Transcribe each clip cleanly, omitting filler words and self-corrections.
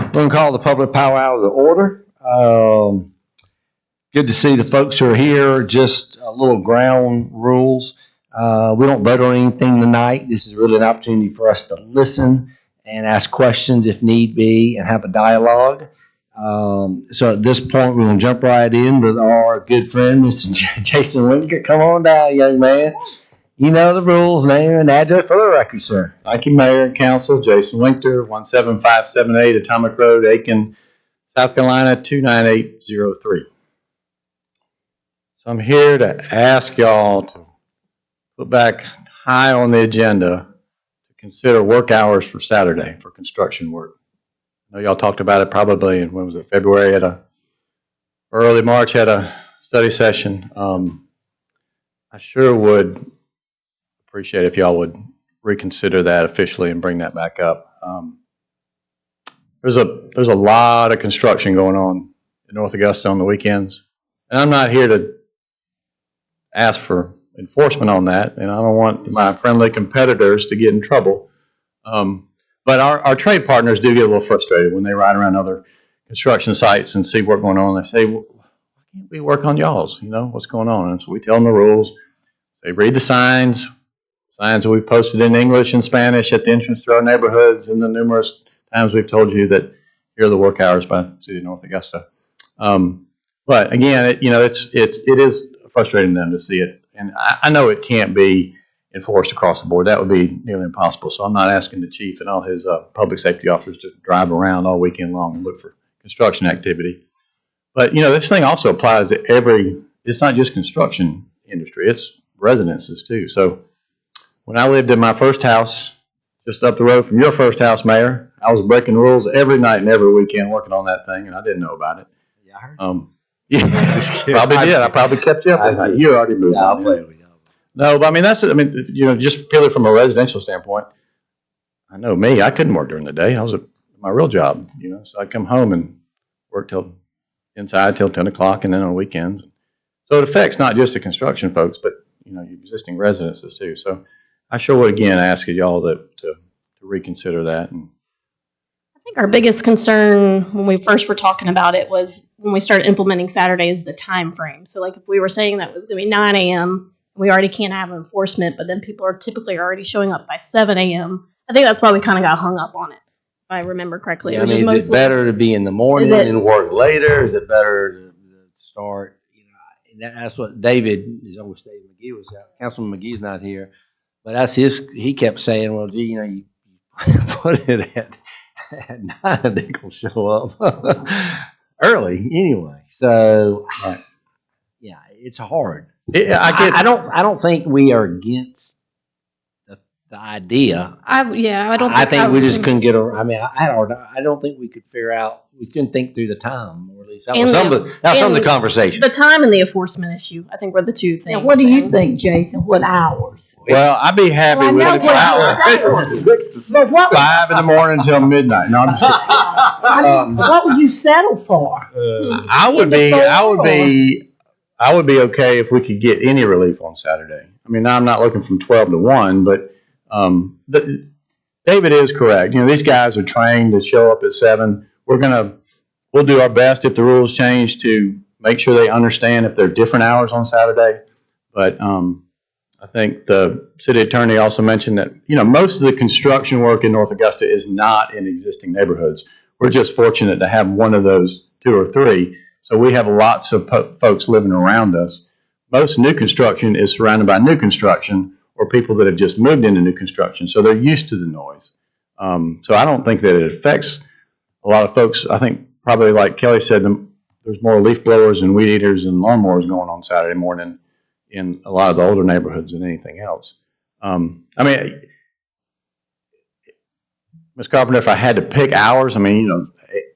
We're going to call the public powwow to order. Good to see the folks who are here. Just a little ground rules. We don't vote on anything tonight. This is really an opportunity for us to listen and ask questions if need be and have a dialogue. So at this point, we're going to jump right in with our good friend, Mr. Jason Winker. Come on down, young man. You know the rules, name and address for the record, sir. Thank you, Mayor and Council. Jason Winter, 17578 Atomic Road, Aiken, South Carolina, 29803. So I'm here to ask y'all to put back high on the agenda to consider work hours for Saturday for construction work. I know y'all talked about it probably in, when was it, February early March at a study session. I sure would appreciate if y'all would reconsider that officially and bring that back up. There's a lot of construction going on in North Augusta on the weekends, and I'm not here to ask for enforcement on that, and I don't want my friendly competitors to get in trouble. But our trade partners do get a little frustrated when they ride around other construction sites and see what's going on. They say, well, why can't we work on y'all's? You know, what's going on? And so we tell them the rules. They read the signs that we've posted in English and Spanish at the entrance to our neighborhoods, and the numerous times we've told you that here are the work hours by the City of North Augusta. But again, it is frustrating to them to see it, and I know it can't be enforced across the board. That would be nearly impossible. So I'm not asking the chief and all his public safety officers to drive around all weekend long and look for construction activity. But you know, this thing also applies to it's not just construction industry, it's residences too. So when I lived in my first house, just up the road from your first house, Mayor, I was breaking rules every night and every weekend working on that thing, and I didn't know about it. Yeah, I heard. Probably did. I probably kept you up at night. You already moved. I'll play with you. No, but just purely from a residential standpoint, I know me, I couldn't work during the day. I was at my real job, so I'd come home and work inside till 10 o'clock and then on weekends. So it affects not just the construction folks, but, your existing residences too. So I sure would again ask y'all to reconsider that. And I think our biggest concern when we first were talking about it was when we started implementing Saturday is the time frame. So like if we were saying that it was going to be 9 a.m., we already can't have enforcement, but then people are typically already showing up by 7 a.m. I think that's why we kind of got hung up on it, if I remember correctly. Yeah, is it better to be in the morning and work later? Is it better to start? And that's what David, I wish David McGee was out. Councilman McGee's not here, but that's he kept saying, well, gee, you put it at 9, they're going to show up early anyway. So, yeah, it's hard. I don't think we are against the idea. I think we just couldn't get around. I mean, I don't think we could figure out. We couldn't think through the time, or at least that was some of the conversation. The time and the enforcement issue, I think, were the two things. Now, what do you think, Jason? What hours? Well, I'd be happy with an hour. 6 to 5 in the morning until midnight. No, I'm just what would you settle for? I would be okay if we could get any relief on Saturday. I mean, I'm not looking from 12 to 1, but David is correct. These guys are trained to show up at 7. We'll do our best if the rules change to make sure they understand if they're different hours on Saturday. But I think the city attorney also mentioned that, most of the construction work in North Augusta is not in existing neighborhoods. We're just fortunate to have one of those 2 or 3. So we have lots of folks living around us. Most new construction is surrounded by new construction or people that have just moved into new construction. So they're used to the noise. So I don't think that it affects a lot of folks. I think probably like Kelly said, there's more leaf blowers and weed eaters and lawnmowers going on Saturday morning in a lot of the older neighborhoods than anything else. Ms. Carpenter, if I had to pick hours,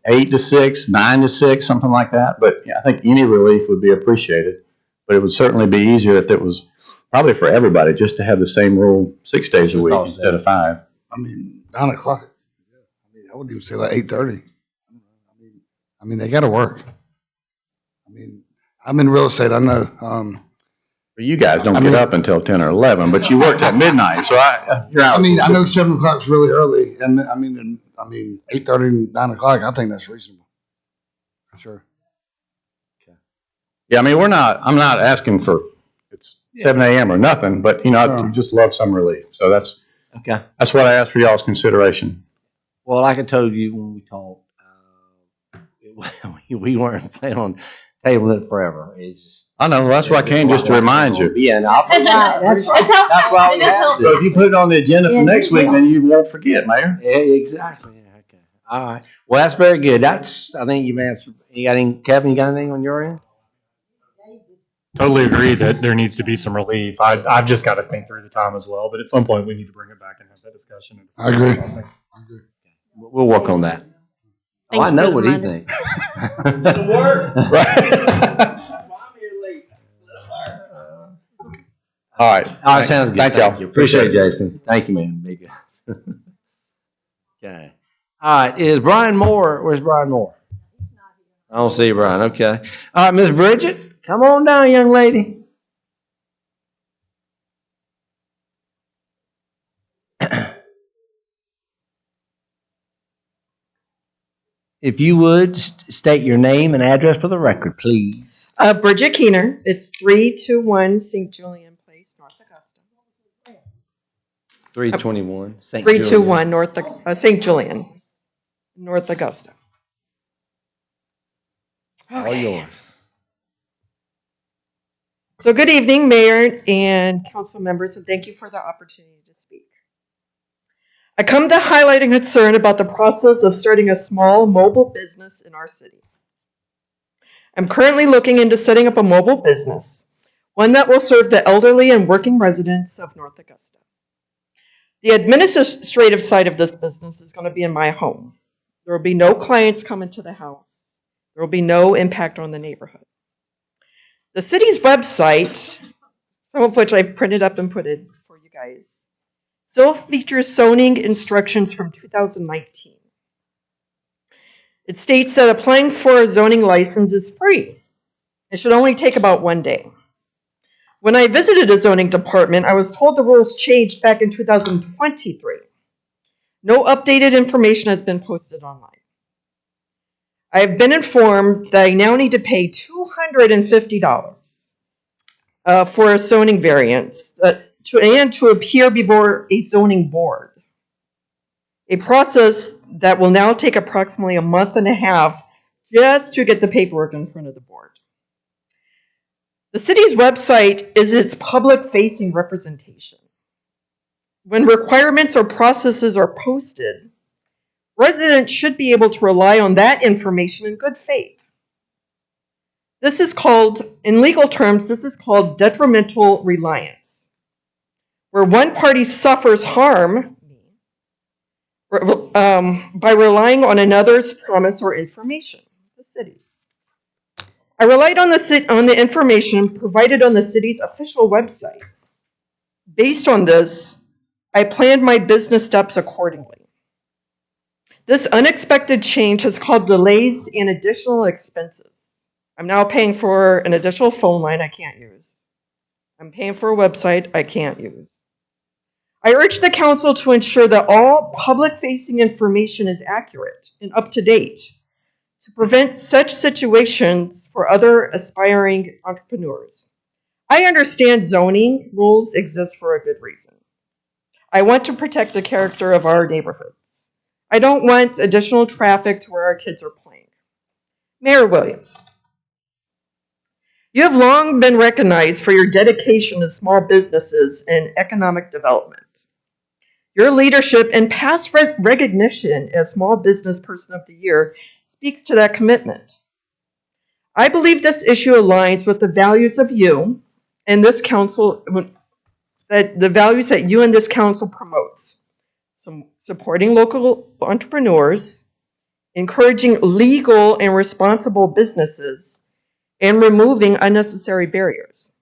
8 to 6, 9 to 6, something like that. But I think any relief would be appreciated. But it would certainly be easier if it was probably for everybody just to have the same rule 6 days a week instead of 5. 9 o'clock. I wouldn't even say like 8:30. They got to work. I'm in real estate. I know. But you guys don't get up until 10 or 11, but you work till midnight. So you're out. I know 7 o'clock's really early, and I mean, 8:30, 9 o'clock, I think that's reasonable. For sure. Yeah, I mean, I'm not asking for it's 7 a.m. or nothing, but, I just love some relief. So that's Okay. what I asked for y'all's consideration. Well, like I told you when we talked, we weren't planning on tabling it forever. It's just. I know, that's why I came, just to remind you. Yeah, and I'll put That's that's why we have So if you put it on the agenda for Yeah, next week, then you won't forget, Mayor. Yeah, exactly. Yeah, okay. All right. Well, that's very good. I think you've answered. Kevin, you got anything on your end? Totally agree that there needs to be some relief. I've just got to think through the time as well, but at some point we need to bring it back and have that discussion. I agree. We'll work on that. Thank I you know for what the he reminder. thinks. All right. All right, sounds good. Thank y'all. Appreciate it, Jason. Thank you, man. Big guy. Okay. All right. Is Brian Moore? Where's Brian Moore? I don't see Brian. Okay. All right, Miss Bridget, come on down, young lady. If you would state your name and address for the record, please. Bridget Keener. It's 321 St. Julian Place, North Augusta. 321 St. 321 North St. Julian, North Augusta. All yours. So good evening, Mayor and council members, and thank you for the opportunity to speak. I come to highlight a concern about the process of starting a small mobile business in our city. I'm currently looking into setting up a mobile business, one that will serve the elderly and working residents of North Augusta. The administrative side of this business is going to be in my home. There will be no clients coming to the house. There will be no impact on the neighborhood. The city's website, some of which I've printed up and put in for you guys, still features zoning instructions from 2019. It states that applying for a zoning license is free. It should only take about 1 day. When I visited a zoning department, I was told the rules changed back in 2023. No updated information has been posted online. I have been informed that I now need to pay $250 for a zoning variance and to appear before a zoning board. A process that will now take approximately a month and a half just to get the paperwork in front of the board. The city's website is its public-facing representation. When requirements or processes are posted, residents should be able to rely on that information in good faith. This is called, in legal terms, this is called detrimental reliance, where one party suffers harm by relying on another's promise or information, the city's. I relied on the information provided on the city's official website. Based on this, I planned my business steps accordingly. This unexpected change has caused delays and additional expenses. I'm now paying for an additional phone line I can't use. I'm paying for a website I can't use. I urge the council to ensure that all public-facing information is accurate and up to date to prevent such situations for other aspiring entrepreneurs. I understand zoning rules exist for a good reason. I want to protect the character of our neighborhoods. I don't want additional traffic to where our kids are playing. Mayor Williams, you have long been recognized for your dedication to small businesses and economic development. Your leadership and past recognition as Small Business Person of the Year speaks to that commitment. I believe this issue aligns with the values of you and this council, that the values that you and this council promotes. Supporting local entrepreneurs, encouraging legal and responsible businesses, and removing unnecessary barriers.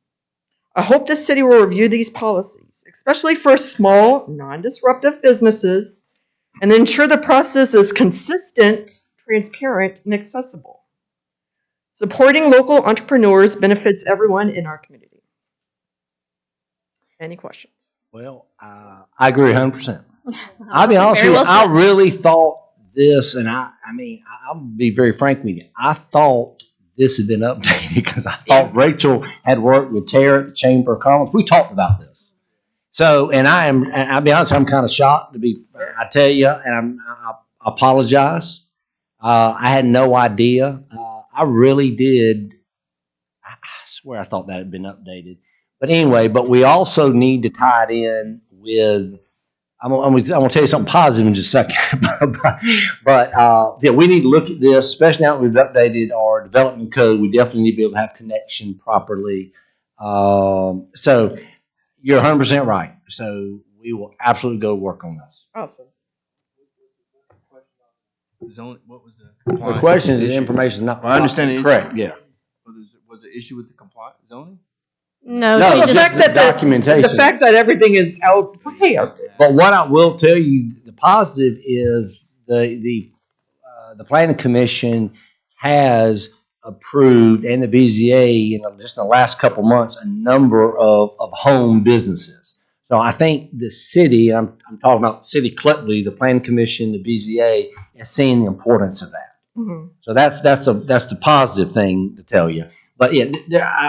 I hope the city will review these policies, especially for small, non-disruptive businesses, and ensure the process is consistent, transparent, and accessible. Supporting local entrepreneurs benefits everyone in our community. Any questions? Well, I agree 100%. I'll be honest with you, I really thought this, and I'll be very frank with you. I thought this had been updated because I thought Rachel had worked with Tara at the Chamber of Commerce. We talked about this. So, and I'll be honest, I'm kind of shocked I tell you, and I apologize. I had no idea. I really did. I swear I thought that had been updated. But anyway, but we also need to tie it in with, I'm going to tell you something positive in just a second. but yeah, we need to look at this, especially now that we've updated our development code. We definitely need to be able to have connection properly. So you're 100% right. So we will absolutely go work on this. Awesome. What was the The question is the information is not Well, I understand it. correct. Yeah. Was the issue with the compliance zoning? No, No, she The just just, fact that documentation. the fact that everything is out there. But what I will tell you, the positive is the planning commission has approved, and the BZA just in the last couple months, a number of home businesses. So I think the city, I'm talking about city collectively, the planning commission, the BZA, is seeing the importance of that. Mm-hmm. So that's the positive thing to tell you. But yeah,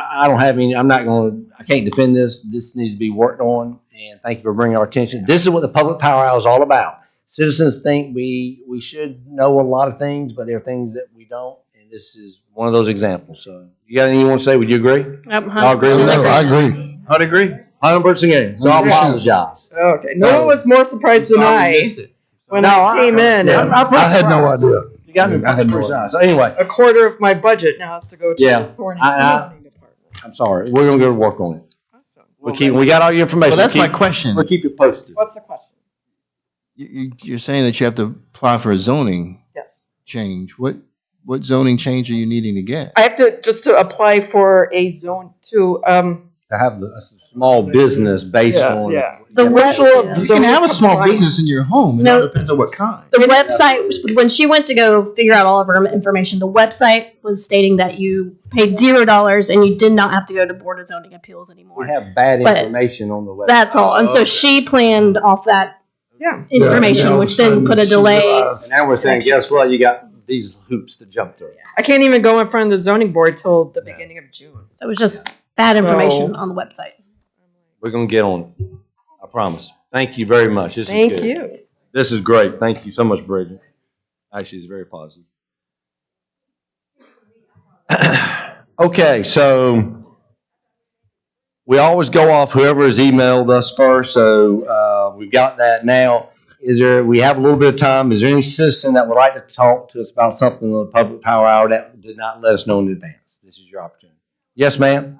I don't have any. I can't defend this. This needs to be worked on. And thank you for bringing our attention. This is what the public power hour is all about. Citizens think we should know a lot of things, but there are things that we don't. And this is one of those examples. So you got anything you want to say? Would you agree? Y'all agree with No, that? I agree. I'd agree. 100% again. So I apologize. Okay. No one was more surprised than I when I came in. Yeah, And I had no idea. You got me. I had no idea. So anyway, a quarter of my budget now has to go to Yeah. the sorting I- department. I'm sorry. We're gonna go to work on it. Awesome. We got all your information. Well, that's We'll my keep- question. We'll keep you posted. What's the question? You're saying that you have to apply for a zoning Yes. change. What zoning change are you needing to get? I have to apply for a zone to To have a small business based Yeah, on. yeah. The web- You can have a small business in your home. It No. all depends on what kind. the website, when she went to go figure out all of her information, the website was stating that you paid $0 and you did not have to go to Board of Zoning Appeals We anymore. have bad But information on the website. That's all. And so she planned off that yeah. information, Yeah, which then put a she delay. realized- And now we're saying, guess what? You got these hoops to jump through. I can't even go in front of the zoning board till the beginning of June. So it was just bad information So- on the website. We're gonna get on it. I promise. Thank you very much. This is Thank good. you. This is great. Thank you so much, Bridget. Actually, it's very positive. Okay, so we always go off whoever has emailed us first, so we've got that now. We have a little bit of time. Is there any citizen that would like to talk to us about something on the public power hour that did not let us know in advance? This is your opportunity. Yes, ma'am?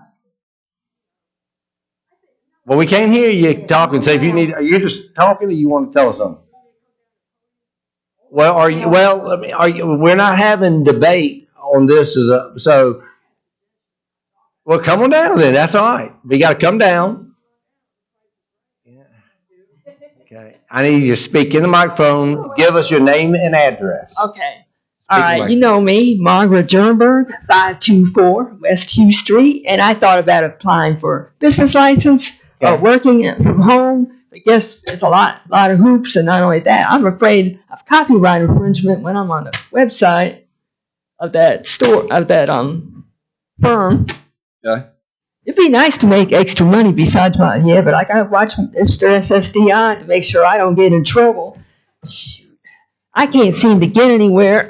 Well, we can't hear you talking, so if you need, are you just talking or you want to tell us something? Well, we're not having debate on this well, come on down then, that's all right. But you gotta come down. Okay, I need you to speak in the microphone, give us your name and address. Okay. All Speak right, like- you know me, Margaret Jernberg, 524 West Hugh Street, and I thought about applying for a business license or Okay. working from home. I guess there's a lot of hoops, and not only that, I'm afraid of copyright infringement when I'm on the website of that firm. Okay. It'd be nice to make extra money besides but I gotta watch Mr. SSDI to make sure I don't get in trouble. Shoot, I can't seem to get anywhere.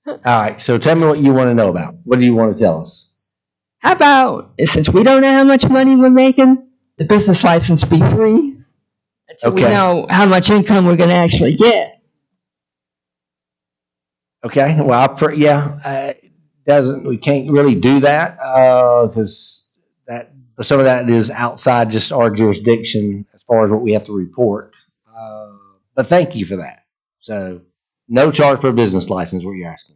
All right, so tell me what you want to know about. What do you want to tell us? How about, since we don't know how much money we're making, the business license be free until we Okay. know how much income we're gonna actually get? Okay, well, we can't really do that, because some of that is outside just our jurisdiction as far as what we have to report. But thank you for that. So, no charge for a business license, what you're asking.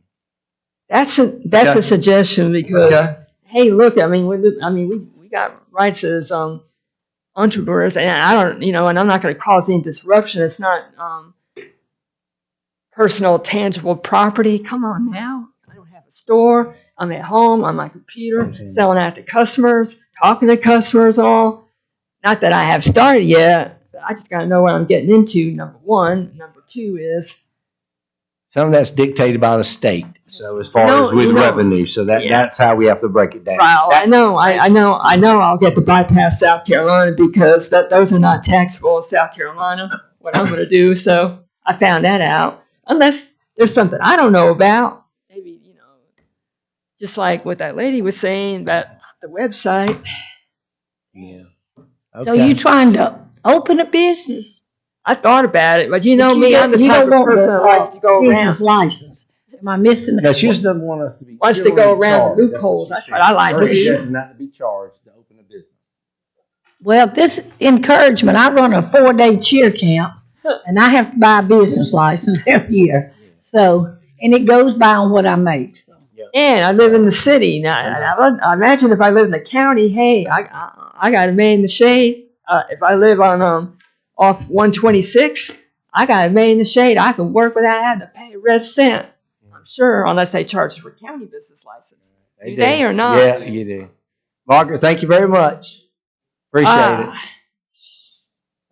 That's Okay. a suggestion because, Okay. hey, look, we got rights as entrepreneurs, and I don't, and I'm not going to cause any disruption. It's not personal, tangible property. Come on now. I don't have a store. I'm at home on my computer, selling out to customers, talking to customers and all. Not that I have started yet, but I just got to know what I'm getting into, number one. Number two is, Some of that's dictated by the state. So as far No, as with you know, revenue, so yeah. that's how we have to break it down. Well, I know I'll get to bypass South Carolina because those are not taxable in South Carolina, what I'm gonna do, so I found that out. Unless there's something I don't know about, maybe, just like what that lady was saying, that's the website. Yeah. So you trying to open a business? I thought about it, but But me, I'm the you type don't of want person that likes to go business around, license. Am I missing? No, she just doesn't want us to be. wants she to don't wanna go be around the charged. That's loopholes, she that's said. what I like Her to do. suggestion not to be charged to open a business. Well, this encouragement, I run a 4-day cheer camp and I have to buy a business license every year. So, and it goes by on what I make. So. And I live in the city. Now, I imagine if I live in the county, hey, I got a man in the shade. If I live on off 126, I got a man in the shade. I can work without having to pay a red cent. I'm sure, unless they charge for county business license. Do they or not? Yeah, you do. Margaret, thank you very much. Appreciate it.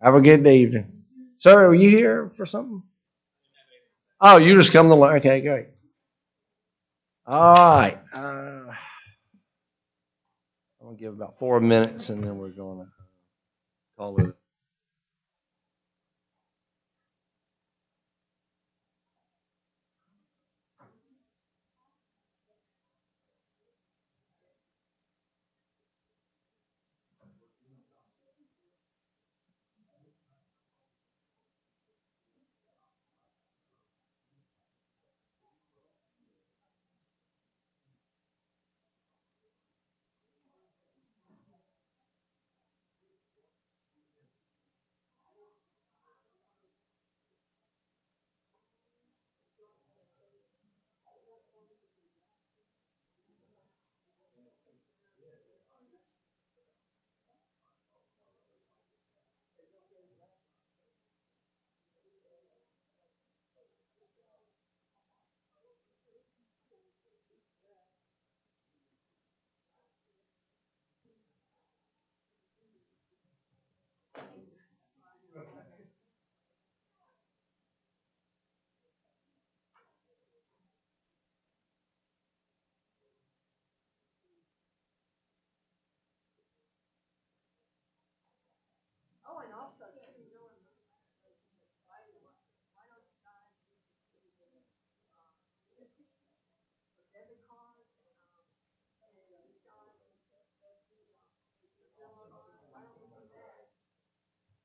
Have a good evening. Sir, are you here for something? Oh, you just come to learn. Okay, great. All right. I'm going to give about 4 minutes and then we're going to call it.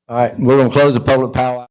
All right, we're going to close the public power.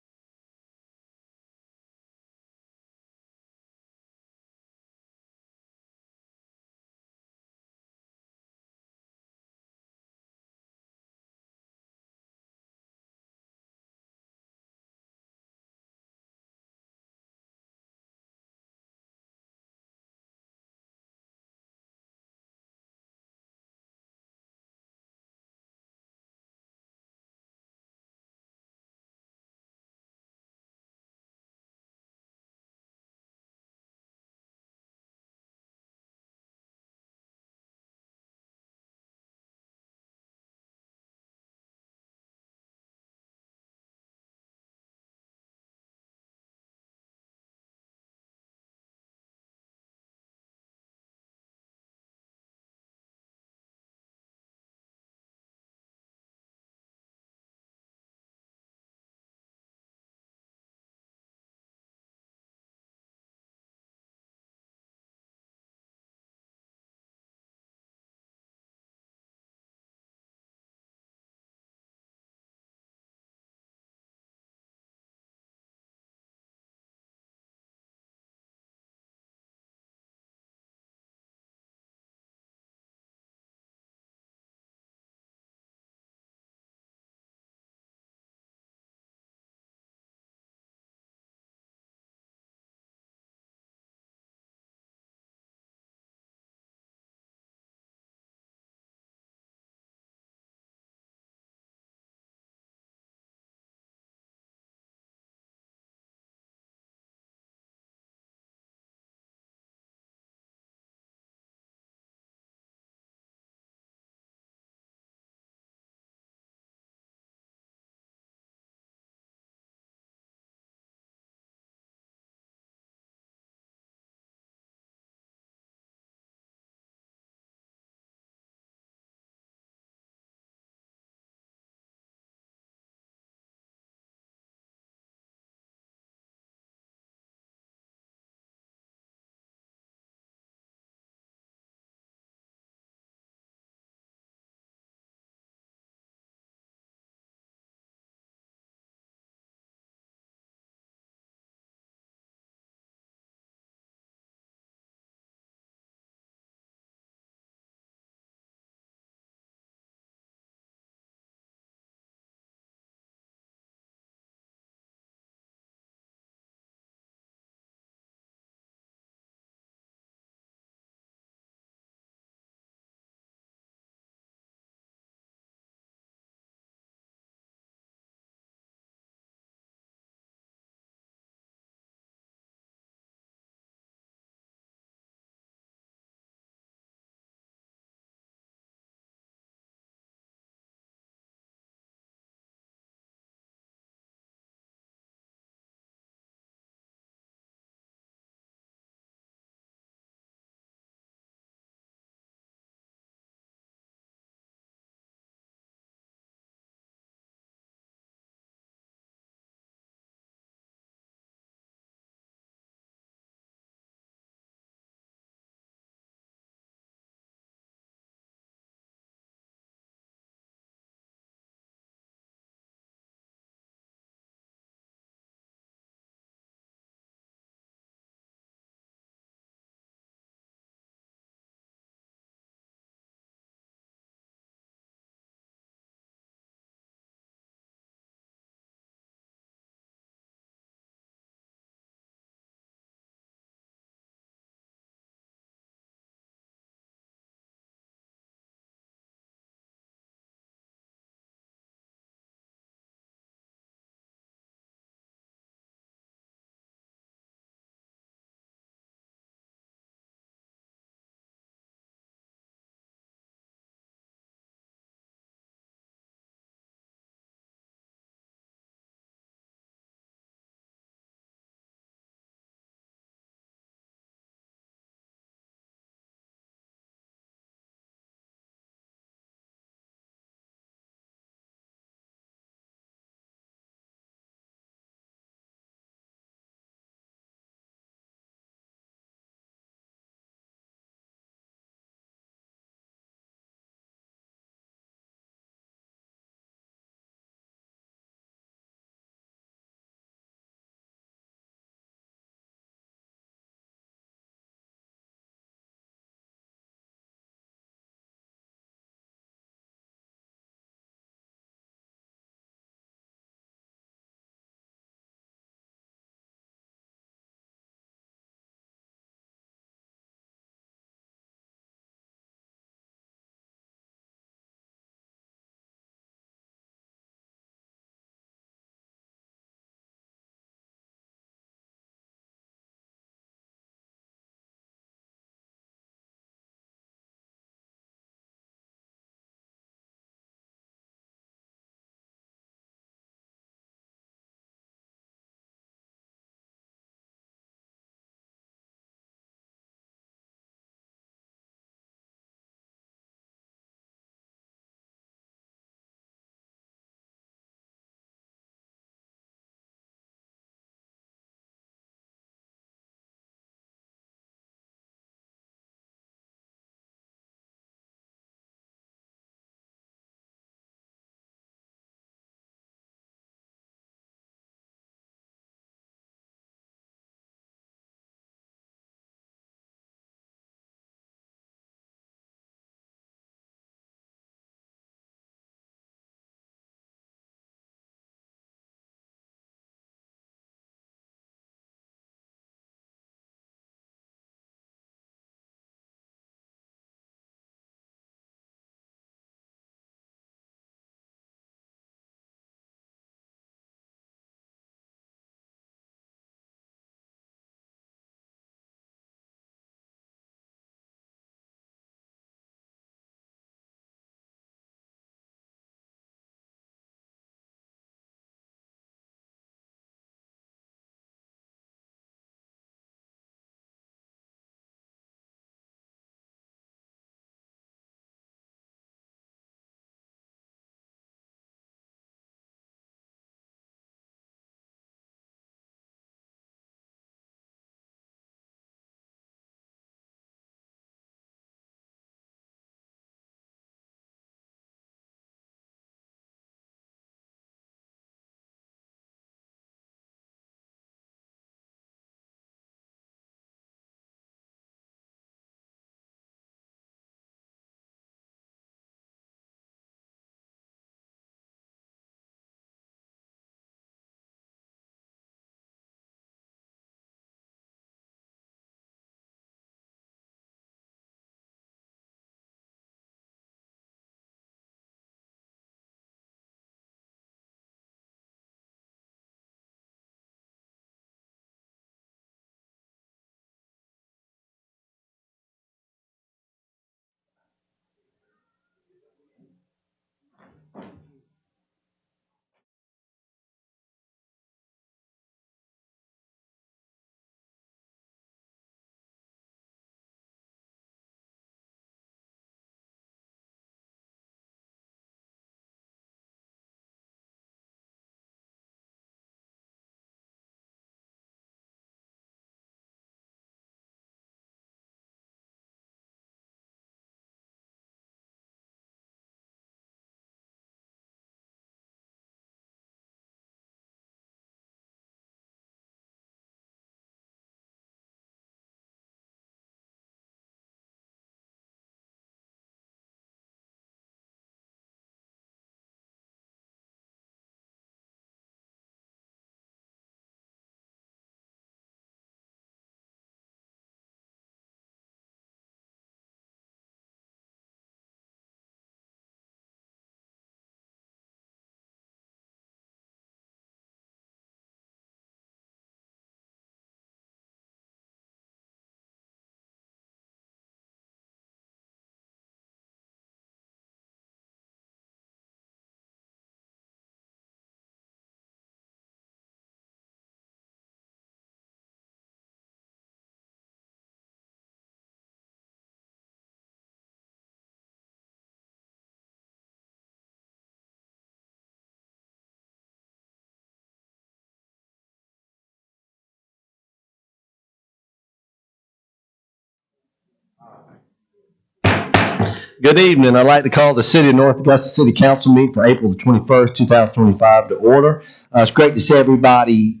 Good evening. I'd like to call the City of North Augusta City Council meeting for April the 21st, 2025 to order. It's great to see everybody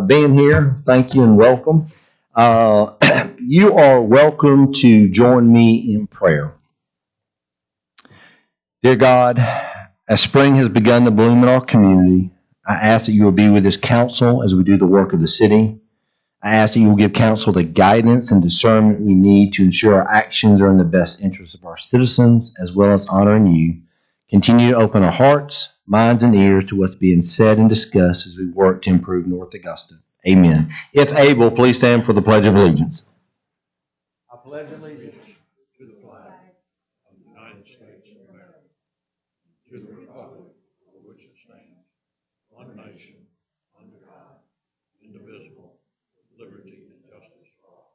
being here. Thank you and welcome. You are welcome to join me in prayer. Dear God, as spring has begun to bloom in our community, I ask that you will be with this council as we do the work of the city. I ask that you will give council the guidance and discernment we need to ensure our actions are in the best interest of our citizens, as well as honoring you. Continue to open our hearts, minds, and ears to what's being said and discussed as we work to improve North Augusta. Amen. If able, please stand for the Pledge of Allegiance. I pledge allegiance to the flag of the United States of America, to the republic for which it stands, one nation, under God, indivisible, liberty and justice for all.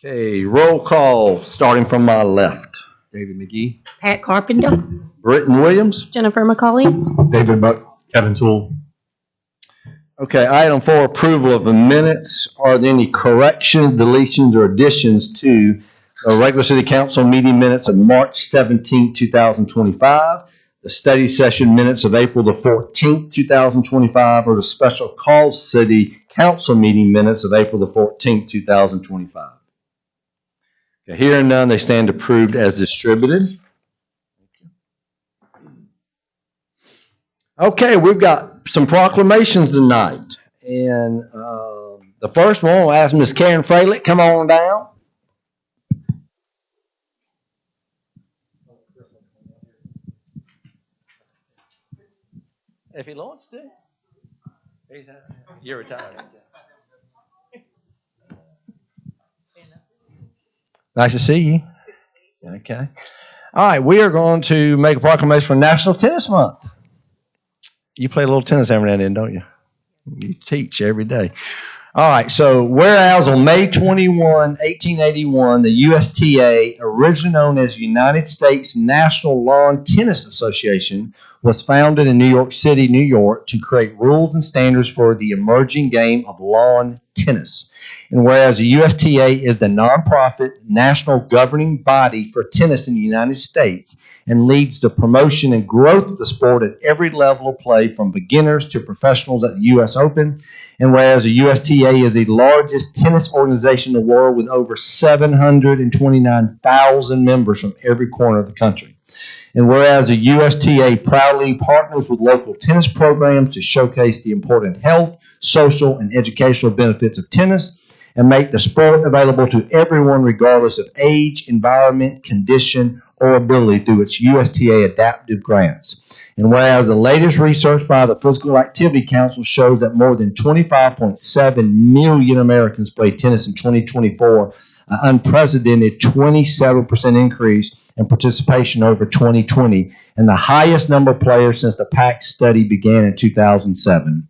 Okay, roll call, starting from my left. David McGee. Pat Carpenter. Britton Williams. Jennifer McCauley. David Buck. Kevin Toole. Okay, item 4, approval of the minutes. Are there any corrections, deletions, or additions to the regular city council meeting minutes of March 17, 2025, the study session minutes of April the 14th, 2025, or the special call city council meeting minutes of April the 14th, 2025? Okay, hearing none, they stand approved as distributed. Okay, we've got some proclamations tonight. And the first one, I'll ask Miss Karen Fralick, come on down. If he wants to. You're retired. Nice to see you. Okay. All right, we are going to make a proclamation for National Tennis Month. You play a little tennis every now and then, don't you? You teach every day. All right, so whereas on May 21, 1881, the USTA, originally known as United States National Lawn Tennis Association, was founded in New York City, New York, to create rules and standards for the emerging game of lawn tennis. And whereas the USTA is the nonprofit national governing body for tennis in the United States and leads the promotion and growth of the sport at every level of play, from beginners to professionals at the U.S. Open. And whereas the USTA is the largest tennis organization in the world with over 729,000 members from every corner of the country. And whereas the USTA proudly partners with local tennis programs to showcase the important health, social, and educational benefits of tennis and make the sport available to everyone regardless of age, environment, condition, or ability through its USTA adaptive grants. And whereas the latest research by the Physical Activity Council shows that more than 25.7 million Americans played tennis in 2024, an unprecedented 27% increase in participation over 2020, and the highest number of players since the PAC study began in 2007.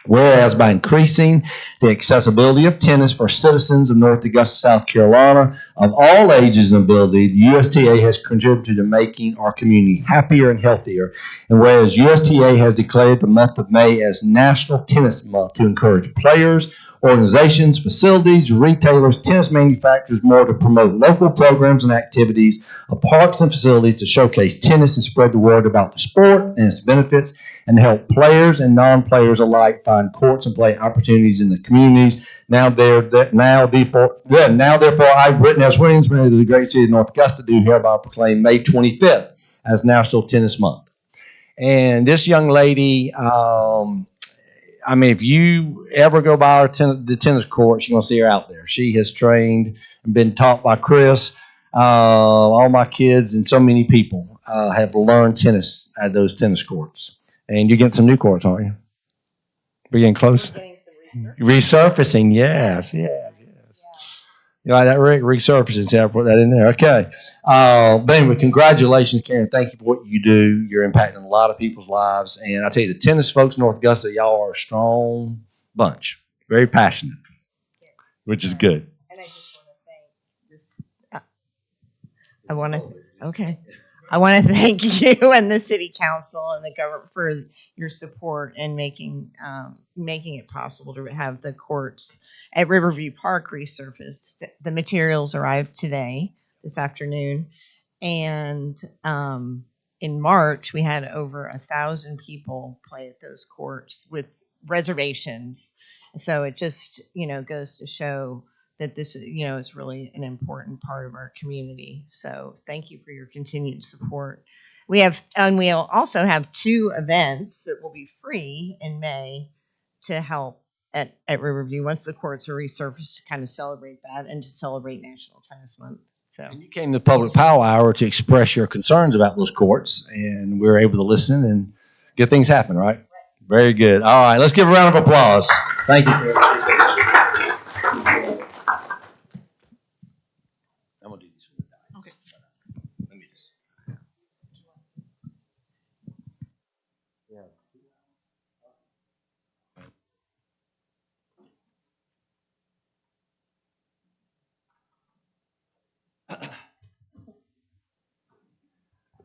Whereas by increasing the accessibility of tennis for citizens of North Augusta, South Carolina, of all ages and ability, the USTA has contributed to making our community happier and healthier. And whereas USTA has declared the month of May as National Tennis Month to encourage players, organizations, facilities, retailers, tennis manufacturers, more to promote local programs and activities of parks and facilities to showcase tennis and spread the word about the sport and its benefits, and to help players and non-players alike find courts and play opportunities in the communities. Now therefore, I, Rittenhouse Williams, mayor of the great city of North Augusta, do hereby proclaim May 25th as National Tennis Month. And this young lady, if you ever go by the tennis courts, you're going to see her out there. She has trained and been taught by Chris. All my kids and so many people have learned tennis at those tennis courts. And you're getting some new courts, aren't you? We're getting close. Getting some Resurfacing, yes. You like that, Rick? Resurfacing. See, I put that in there. Okay. But anyway, congratulations, Karen. Thank you for what you do. You're impacting a lot of people's lives. And I tell you, the tennis folks in North Augusta, y'all are a strong bunch. Very passionate, which is good. And I just want to thank this. I want to thank you and the city council and the government for your support in making it possible to have the courts at Riverview Park resurfaced. The materials arrived today, this afternoon, and in March we had over 1,000 people play at those courts with reservations. So it just goes to show that this is really an important part of our community. So thank you for your continued support. We'll also have 2 events that will be free in May to help at Riverview once the courts are resurfaced, to kind of celebrate that and to celebrate National Tennis Month. So And you came to Public Power Hour to express your concerns about those courts, and we were able to listen and get things happen, right? Very good. All right, let's give a round of applause. Thank you. I'm gonna do this. Okay. Let me just.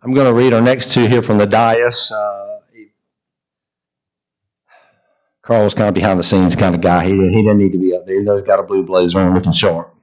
I'm going to read our next 2 here from the dais. Carl's kind of behind the scenes kind of guy. He doesn't need to be up there. He knows he's got a blue blazer on, looking sharp.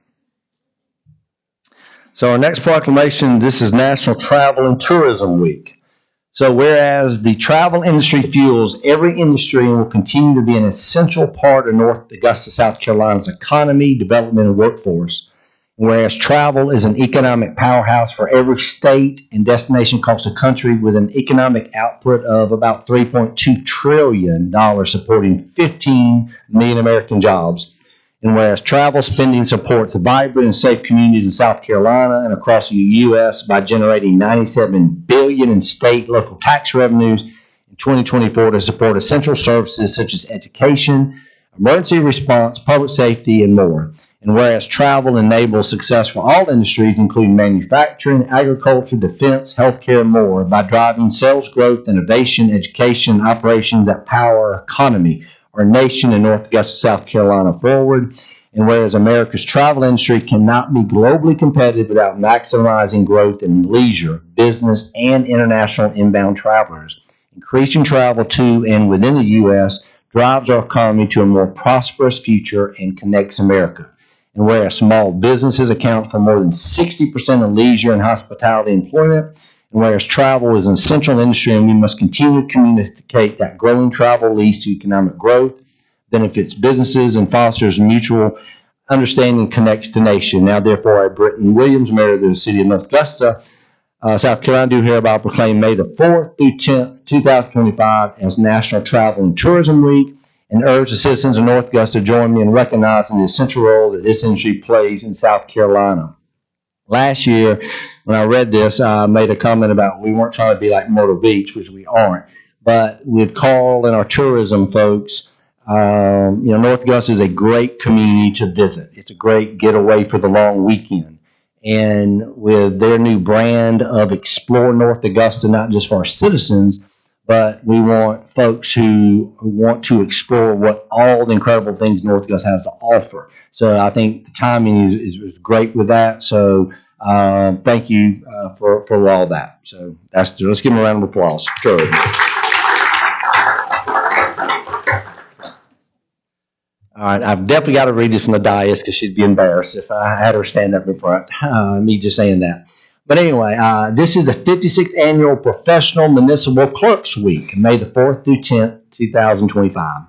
So our next proclamation, this is National Travel and Tourism Week. So whereas the travel industry fuels every industry and will continue to be an essential part of North Augusta, South Carolina's economy, development, and workforce, whereas travel is an economic powerhouse for every state and destination across the country with an economic output of about $3.2 trillion, supporting 15 million American jobs. And whereas travel spending supports vibrant and safe communities in South Carolina and across the U.S. by generating $97 billion in state local tax revenues in 2024 to support essential services such as education, emergency response, public safety, and more. And whereas travel enables success for all industries, including manufacturing, agriculture, defense, healthcare, and more, by driving sales growth, innovation, education, operations that power our economy, our nation, and North Augusta, South Carolina forward. And whereas America's travel industry cannot be globally competitive without maximizing growth in leisure, business, and international inbound travelers, increasing travel to and within the U.S. drives our economy to a more prosperous future and connects America. And whereas small businesses account for more than 60% of leisure and hospitality employment, and whereas travel is an essential industry and we must continue to communicate that growing travel leads to economic growth, benefits businesses, and fosters mutual understanding and connects the nation. Now, therefore, I, Britton Williams, Mayor of the City of North Augusta, South Carolina, do hereby proclaim May the 4th through 10th, 2025 as National Travel and Tourism Week, and urge the citizens of North Augusta to join me in recognizing the essential role that this industry plays in South Carolina. Last year, when I read this, I made a comment about we weren't trying to be like Myrtle Beach, which we aren't. But with Carl and our tourism folks, North Augusta is a great community to visit. It's a great getaway for the long weekend. And with their new brand of Explore North Augusta, not just for our citizens, but we want folks who want to explore what all the incredible things North Augusta has to offer. So I think the timing is great with that. So thank you for all that. So let's give them a round of applause. Sure. All right, I've definitely got to read this from the dais because she'd be embarrassed if I had her stand up in front. Me just saying that. But anyway, this is the 56th Annual Professional Municipal Clerks Week, May the 4th through 10th, 2025.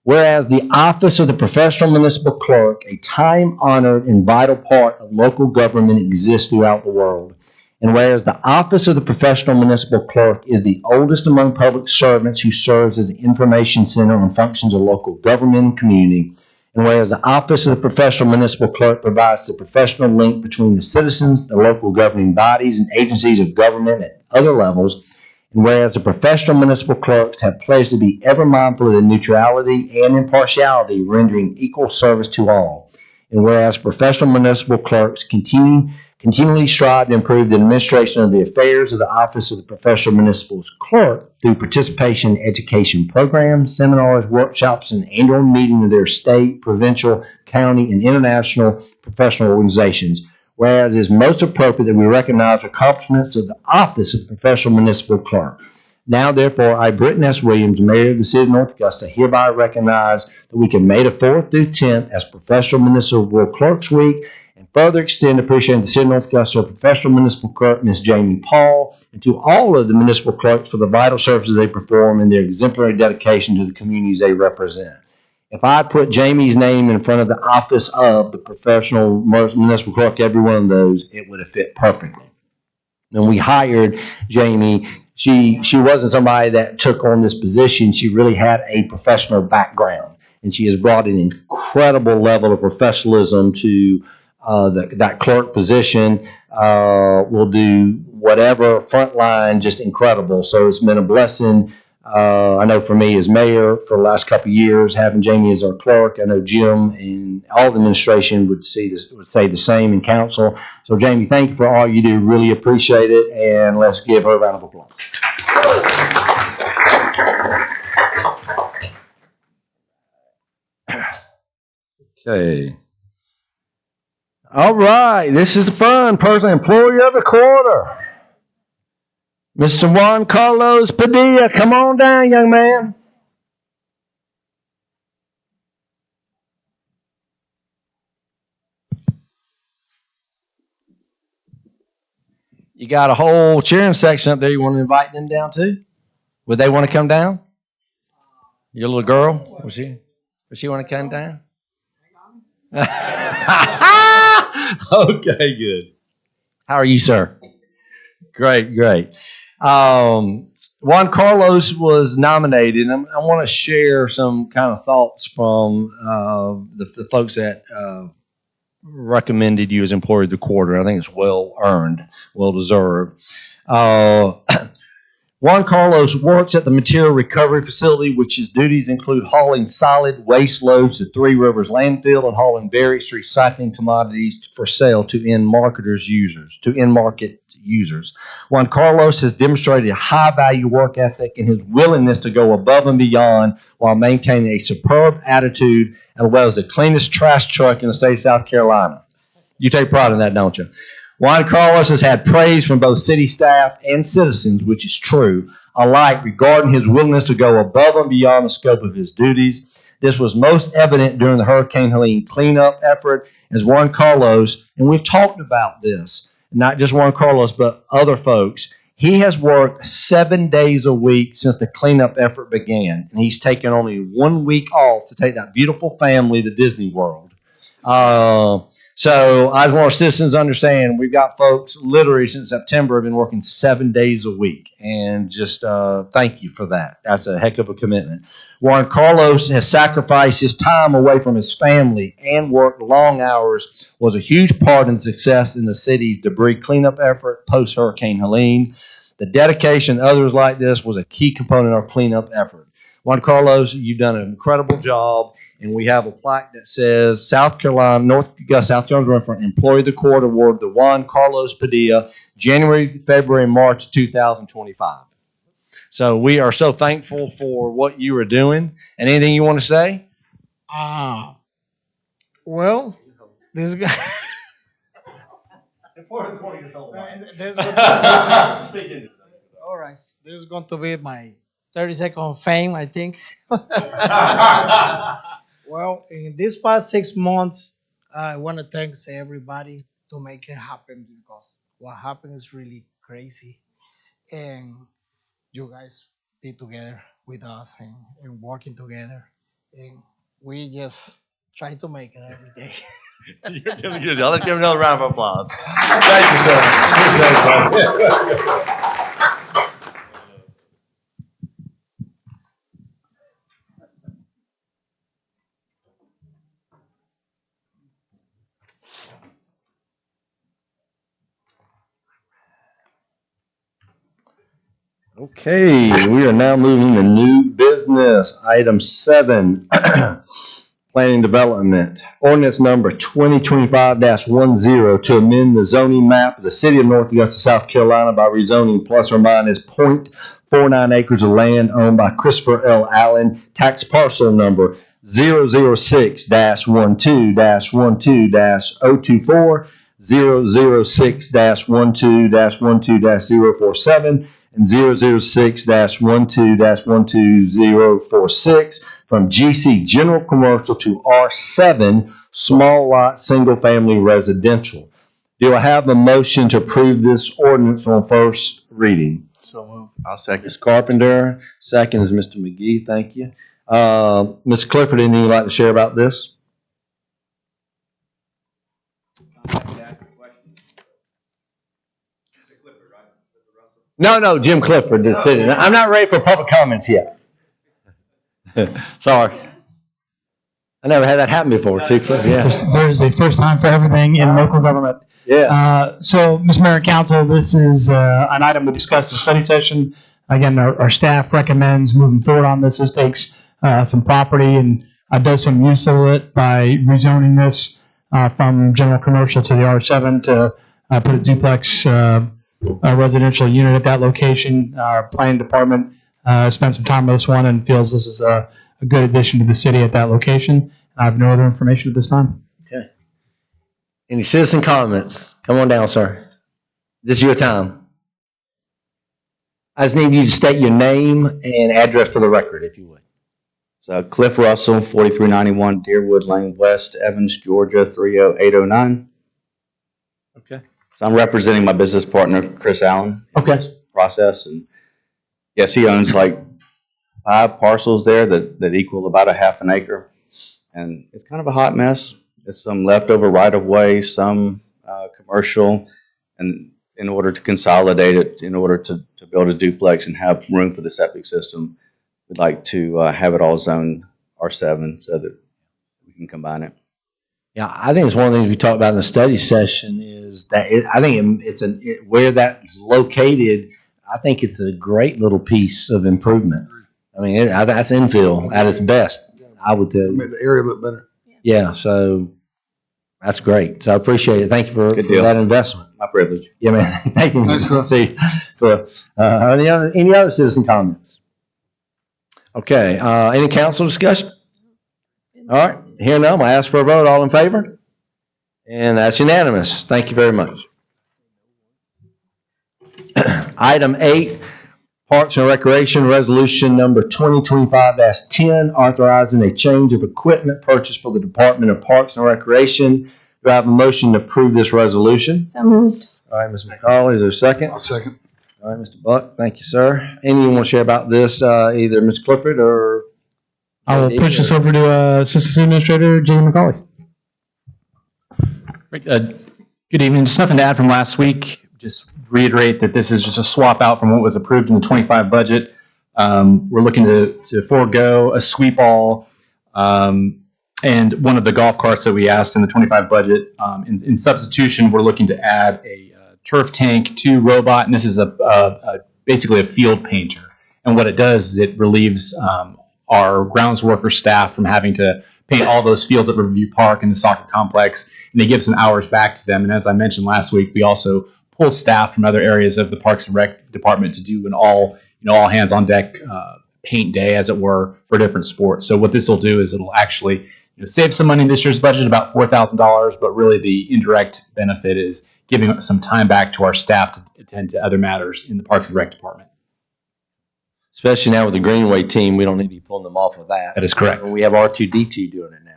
Whereas the Office of the Professional Municipal Clerk, a time-honored and vital part of local government, exists throughout the world. And whereas the Office of the Professional Municipal Clerk is the oldest among public servants who serves as the information center on functions of local government and community, and whereas the Office of the Professional Municipal Clerk provides the professional link between the citizens, the local governing bodies, and agencies of government at other levels, and whereas the professional municipal clerks have pledged to be ever mindful of the neutrality and impartiality, rendering equal service to all, and whereas professional municipal clerks continually strive to improve the administration of the affairs of the Office of the Professional Municipal Clerk through participation in education programs, seminars, workshops, and annual meetings of their state, provincial, county, and international professional organizations. Whereas it is most appropriate that we recognize the accomplishments of the Office of the Professional Municipal Clerk. Now, therefore, I, Britton S. Williams, Mayor of the City of North Augusta, hereby recognize the week of May the 4th through 10th as Professional Municipal Clerks Week, and further extend appreciation to the City of North Augusta Professional Municipal Clerk, Ms. Jamie Paul, and to all of the municipal clerks for the vital services they perform and their exemplary dedication to the communities they represent. If I put Jamie's name in front of the office of the professional municipal clerk, every one of those, it would have fit perfectly. When we hired Jamie, she wasn't somebody that took on this position. She really had a professional background, and she has brought an incredible level of professionalism to that clerk position. Will do whatever frontline, just incredible. So it's been a blessing. I know for me as mayor for the last couple of years, having Jamie as our clerk, I know Jim and all the administration would say the same in council. So Jamie, thank you for all you do. Really appreciate it. And let's give her a round of applause. Okay. All right. This is the fun person, employee of the quarter. Mr. Juan Carlos Padilla, come on down, young man. You got a whole cheering section up there. You want to invite them down too? Would they want to come down? Your little girl? Would she want to come down? Okay, good. How are you, sir? Great. Juan Carlos was nominated, and I want to share some kind of thoughts from the folks that recommended you as employee of the quarter. I think it's well earned, well deserved. Juan Carlos works at the material recovery facility, which his duties include hauling solid waste loads to Three Rivers landfill and hauling various recycling commodities for sale to end market users. Juan Carlos has demonstrated a high value work ethic and his willingness to go above and beyond while maintaining a superb attitude, as well as the cleanest trash truck in the state of South Carolina. You take pride in that, don't you? Juan Carlos has had praise from both city staff and citizens, which is true, alike regarding his willingness to go above and beyond the scope of his duties. This was most evident during the Hurricane Helene cleanup effort as Juan Carlos, and we've talked about this, not just Juan Carlos, but other folks. He has worked 7 days a week since the cleanup effort began, and he's taken only 1 week off to take that beautiful family to Disney World. So I want our citizens to understand we've got folks literally since September have been working 7 days a week. And just thank you for that. That's a heck of a commitment. Juan Carlos has sacrificed his time away from his family and worked long hours, was a huge part in the success in the city's debris cleanup effort post-Hurricane Helene. The dedication of others like this was a key component of our cleanup effort. Juan Carlos, you've done an incredible job. And we have a plaque that says North Augusta, South Carolina, for an Employee of the Quarter Award to Juan Carlos Padilla, January, February, and March 2025. So we are so thankful for what you are doing. And anything you want to say? Well, this guy. All right. This is going to be my 30-second of fame, I think. Well, in these past 6 months, I want to thank everybody to make it happen because what happened is really crazy. And you guys be together with us and working together. And we just try to make it every day. You're doing good. I'll give another round of applause. Thank you, sir. Appreciate it. Okay, we are now moving to new business. Item 7, planning development. Ordinance number 2025-10 to amend the zoning map of the city of North Augusta, South Carolina by rezoning plus or minus 0.49 acres of land owned by Christopher L. Allen, tax parcel number 006-12-12-024, 006-12-12-047, and 006-12-12046 from GC General Commercial to R7 Small Lot Single Family Residential. Do I have a motion to approve this ordinance on first reading? So moved. I'll second. Ms. Carpenter, second is Mr. McGee, thank you. Ms. Clifford, anything you'd like to share about this? No, Jim Clifford did sit in. I'm not ready for public comments yet. Sorry. I never had that happen before, too, Cliff. Yeah. There's a first time for everything in local government. Yeah. So, Mr. Mayor and Council, this is an item we discussed in the study session. Again, our staff recommends moving forward on this. This takes some property and does some use of it by rezoning this from general commercial to the R7 to put a duplex residential unit at that location. Our planning department spent some time on this one and feels this is a good addition to the city at that location. I have no other information at this time. Okay. Any citizen comments? Come on down, sir. This is your time. I just need you to state your name and address for the record, if you would. So Cliff Russell, 4391 Deerwood Lane West, Evans, Georgia, 30809. Okay. So I'm representing my business partner, Chris Allen. Okay. In this process, and yes, he owns like 5 parcels there that equal about a half an acre, and it's kind of a hot mess. There's some leftover right of way, some commercial, and in order to consolidate it, in order to build a duplex and have room for the septic system, we'd like to have it all zoned R7 so that we can combine it. Yeah, I think it's one of the things we talked about in the study session is that I think where that's located, I think it's a great little piece of improvement. I mean, that's infill at its best, I would tell you. Make the area look better. Yeah, so that's great. So I appreciate it. Thank you for that investment. My privilege. Yeah, man. Thank you. Thanks, Cliff. See, any other citizen comments? Okay. Any council discussion? All right. Here none. I ask for a vote. All in favor? And that's unanimous. Thank you very much. Item 8, Parks and Recreation Resolution number 2025-10, authorizing a change of equipment purchased for the Department of Parks and Recreation. Do I have a motion to approve this resolution? So moved. All right, Ms. McCauley, is there a second? I'll second. All right, Mr. Buck, thank you, sir. Anyone want to share about this, either Ms. Clifford or? I will push this over to Assistant City Administrator Jamie McCauley. Good evening. Just nothing to add from last week. Just reiterate that this is just a swap out from what was approved in the 25 budget. We're looking to forego a sweep all and one of the golf carts that we asked in the 25 budget. In substitution, we're looking to add a turf tank, 2 robot, and this is basically a field painter. And what it does is it relieves our grounds worker staff from having to paint all those fields at Riverview Park and the soccer complex, and they give some hours back to them. And as I mentioned last week, we also pull staff from other areas of the Parks and Rec department to do an all hands on deck paint day, as it were, for different sports. So what this will do is it'll actually save some money in this year's budget, about $4,000, but really the indirect benefit is giving some time back to our staff to attend to other matters in the Parks and Rec department. Especially now with the Greenway team, we don't need to be pulling them off of that. That is correct. We have R2D2 doing it now.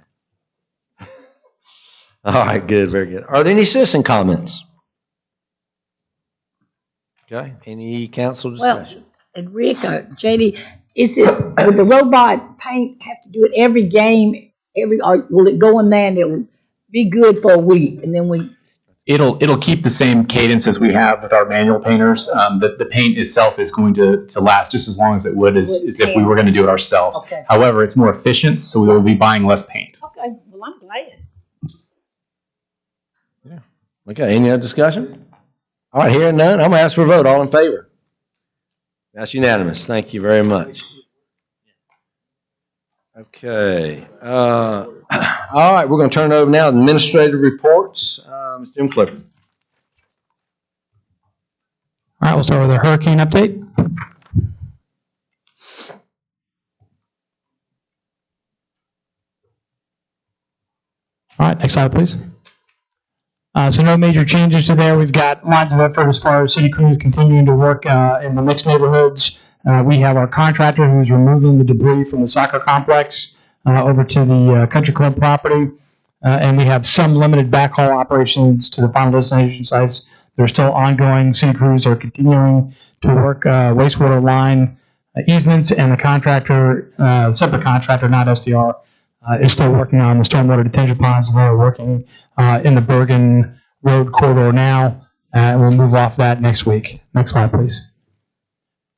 All right, good, very good. Are there any citizen comments? Okay, any council discussion? Well, and Rick, JD, is it, would the robot paint have to do it every game, or will it go in there and it'll be good for a week, and then It'll keep the same cadence as we have with our manual painters. The paint itself is going to last just as long as it would as if we were going to do it ourselves. Okay. However, it's more efficient, so we will be buying less paint. Okay, well, I'm glad. Yeah. Okay, any other discussion? All right, hearing none, I'm going to ask for a vote. All in favor? That's unanimous. Thank you very much. Okay. All right, we're going to turn it over now to administrative reports. Mr. Jim Clifford. All right, we'll start with a hurricane update. All right, next slide, please. So no major changes to there. We've got lines of effort as far as city crews continuing to work in the mixed neighborhoods. We have our contractor who's removing the debris from the soccer complex over to the country club property. And we have some limited backhaul operations to the final destination sites. They're still ongoing. City crews are continuing to work wastewater line easements, and the contractor, separate contractor, not SDR, is still working on the stormwater detention ponds. They're working in the Bergen Road corridor now, and we'll move off that next week. Next slide, please.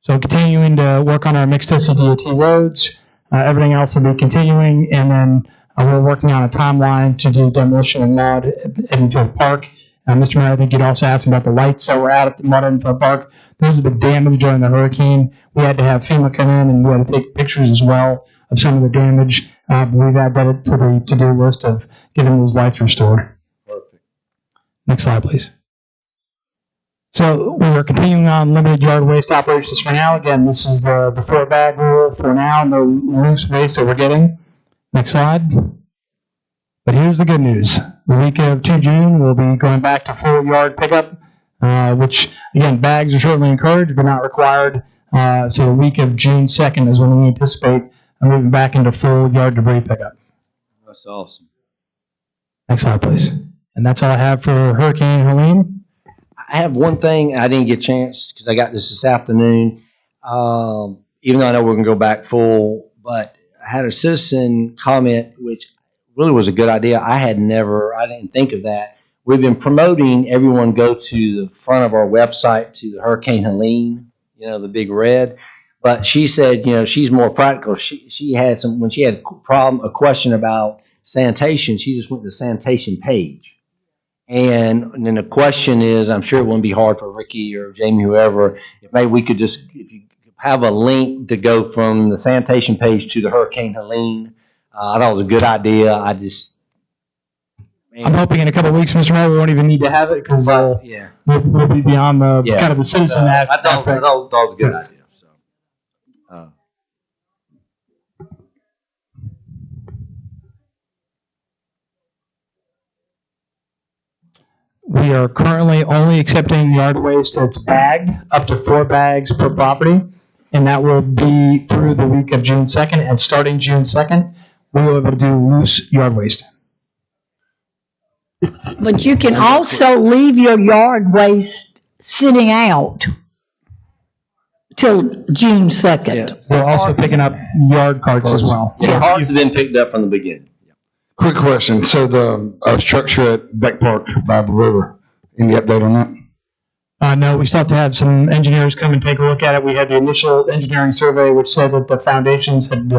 So continuing to work on our mixed SCDOT roads. Everything else will be continuing, and then we're working on a timeline to do demolition and mod at Edenfield Park. Mr. Mayor, I think you'd also ask about the lights that were out at the Mod Edenfield Park. Those have been damaged during the hurricane. We had to have FEMA come in, and we had to take pictures as well of some of the damage. We've added that to the to-do list of getting those lights restored. Perfect. Next slide, please. So we are continuing on limited yard waste operations for now. Again, this is the 4-bag rule for now, no loose waste that we're getting. Next slide. But here's the good news. The week of 2 June, we'll be going back to full yard pickup, which, again, bags are certainly encouraged, but not required. So the week of June 2nd is when we anticipate moving back into full yard debris pickup. That's awesome. Next slide, please. And that's all I have for Hurricane Helene. I have one thing I didn't get a chance because I got this afternoon. Even though I know we're going to go back full, but I had a citizen comment, which really was a good idea. I didn't think of that. We've been promoting everyone go to the front of our website to the Hurricane Helene, the big red. But she said, she's more practical. She had when she had a question about sanitation, she just went to the sanitation page. And then the question is, I'm sure it wouldn't be hard for Ricky or Jamie, whoever, if maybe we could just, if you have a link to go from the sanitation page to the Hurricane Helene. I thought it was a good idea. I'm hoping in a couple of weeks, Mr. Mayor, we won't even need to have it because we'll be beyond the kind of the citizen aspect. I thought it was a good idea. We are currently only accepting yard waste that's bagged, up to 4 bags per property, and that will be through the week of June 2nd. And starting June 2nd, we will be able to do loose yard waste. But you can also leave your yard waste sitting out till June 2nd. We're also picking up yard carts as well. Yeah, carts have been picked up from the beginning. Quick question. So the structure at Beck Park by the river, any update on that? No, we still have to have some engineers come and take a look at it. We had the initial engineering survey, which said that the foundations had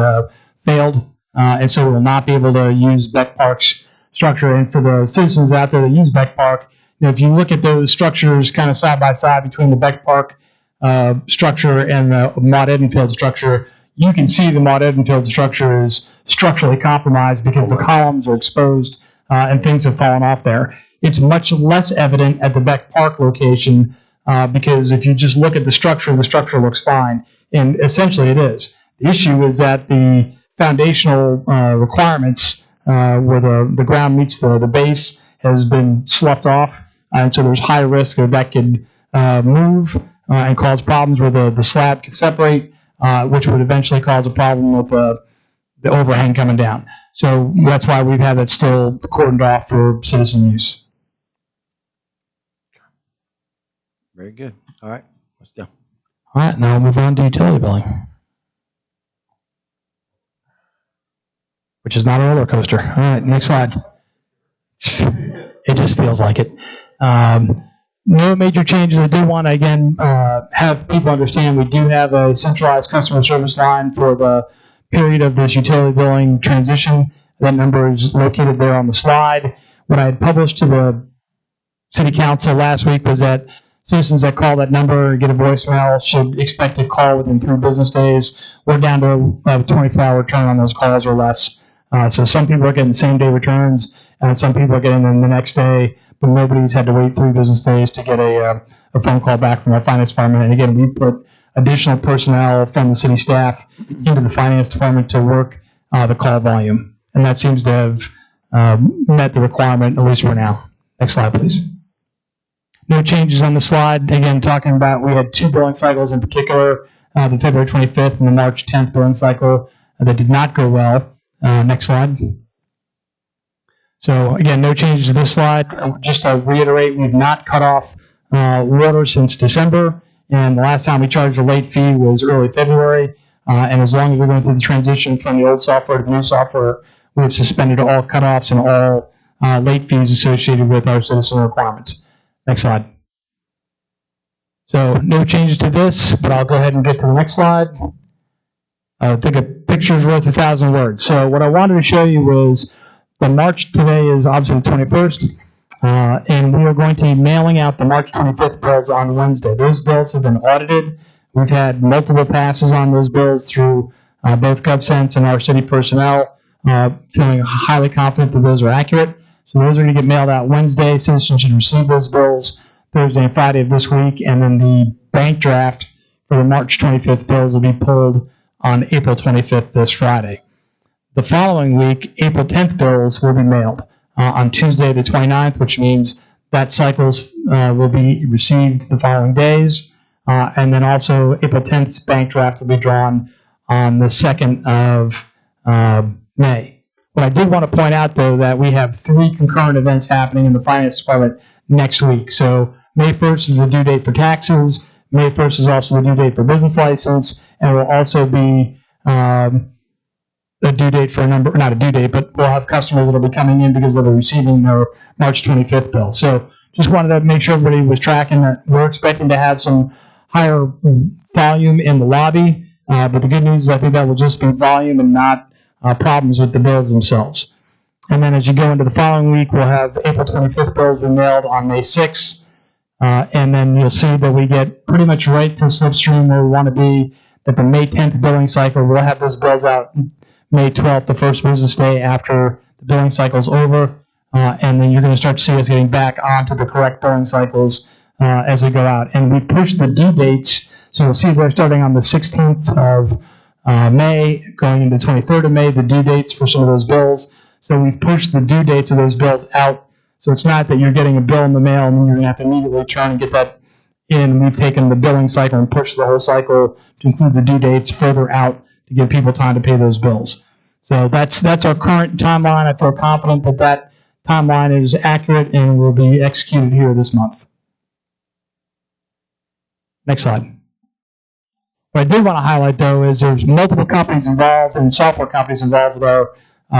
failed, and so we will not be able to use Beck Park's structure. And for the citizens out there that use Beck Park, if you look at those structures kind of side by side between the Beck Park structure and the Maude Edenfield structure, you can see the Maude Edenfield structure is structurally compromised because the columns are exposed and things have fallen off there. It's much less evident at the Beck Park location because if you just look at the structure looks fine, and essentially it is. The issue is that the foundational requirements where the ground meets the base has been sloughed off, and so there's high risk that could move and cause problems where the slab could separate, which would eventually cause a problem with the overhang coming down. So that's why we've had it still cordoned off for citizen use. Very good. All right, let's go. All right, now we'll move on to utility billing, which is not a roller coaster. All right, next slide. It just feels like it. No major changes. I do want to, again, have people understand we do have a centralized customer service line for the period of this utility billing transition. That number is located there on the slide. What I had published to the City Council last week was that citizens that call that number or get a voicemail should expect a call within 3 business days. We're down to a 24-hour return on those calls or less. So some people are getting same-day returns, and some people are getting them the next day, but nobody's had to wait 3 business days to get a phone call back from our finance department. And again, we put additional personnel from the city staff into the finance department to work the call volume. And that seems to have met the requirement, at least for now. Next slide, please. No changes on the slide. Again, talking about, we had 2 billing cycles in particular, the February 25th and the March 10th billing cycle that did not go well. Next slide. So again, no changes to this slide. Just to reiterate, we've not cut off water since December, and the last time we charged a late fee was early February. And as long as we're going through the transition from the old software to the new software, we've suspended all cutoffs and all late fees associated with our citizen requirements. Next slide. So no changes to this, but I'll go ahead and get to the next slide. I think a picture's worth 1,000 words. So what I wanted to show you was the March, today is obviously the 21st, and we are going to be mailing out the March 25th bills on Wednesday. Those bills have been audited. We've had multiple passes on those bills through both GovSense and our city personnel, feeling highly confident that those are accurate. So those are going to get mailed out Wednesday. Citizens should receive those bills Thursday and Friday of this week, and then the bank draft for the March 25th bills will be pulled on April 25th, this Friday. The following week, April 10th bills will be mailed on Tuesday the 29th, which means that cycles will be received the following days. And then also April 10th's bank draft will be drawn on the 2nd of May. What I did want to point out, though, that we have 3 concurrent events happening in the Finance Department next week. So May 1st is the due date for taxes. May 1st is also the due date for business license. And will also be a due date for a number, not a due date, but we'll have customers that will be coming in because they'll be receiving their March 25th bill. So just wanted to make sure everybody was tracking that. We're expecting to have some higher volume in the lobby, but the good news is I think that will just be volume and not problems with the bills themselves. And then as you go into the following week, we'll have April 25th bills be mailed on May 6th, and then you'll see that we get pretty much right to slipstream where we want to be, that the May 10th billing cycle, we'll have those bills out May 12th, the first business day after the billing cycle's over, and then you're going to start to see us getting back onto the correct billing cycles as we go out. And we've pushed the due dates, so you'll see they're starting on the 16th of May, going into the 23rd of May, the due dates for some of those bills. So we've pushed the due dates of those bills out, so it's not that you're getting a bill in the mail and then you're going to have to immediately turn and get that in. We've taken the billing cycle and pushed the whole cycle to include the due dates further out to give people time to pay those bills. So that's our current timeline. I feel confident that that timeline is accurate and will be executed here this month. Next slide. What I did want to highlight, though, is there's multiple companies involved and software companies involved with our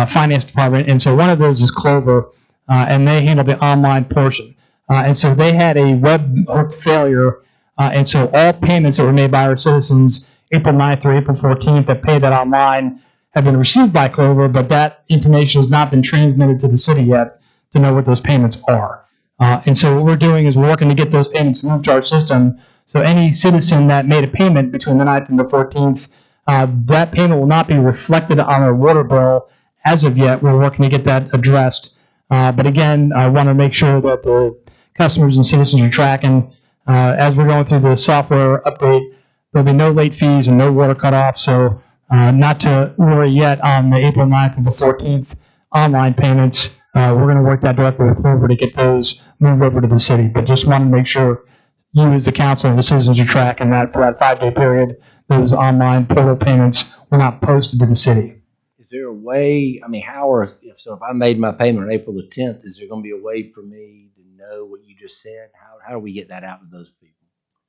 finance department, and so one of those is Clover, and they handle the online portion. And so they had a webhook failure, and so all payments that were made by our citizens April 9th or April 14th that paid that online have been received by Clover, but that information has not been transmitted to the city yet to know what those payments are. And so what we're doing is we're working to get those payments moved to our system. So any citizen that made a payment between the 9th and the 14th, that payment will not be reflected on their water bill as of yet. We're working to get that addressed. But again, I want to make sure that the customers and citizens are tracking. As we're going through the software update, there'll be no late fees and no water cutoff. So not to worry yet on the April 9th and the 14th online payments. We're going to work that directly with Clover to get those moved over to the city. But just want to make sure you as the council and the citizens are tracking that for that 5-day period, those online portal payments were not posted to the city. Is there a way, I mean, so if I made my payment on April the 10th, is there going to be a way for me to know what you just said? How do we get that out to those people?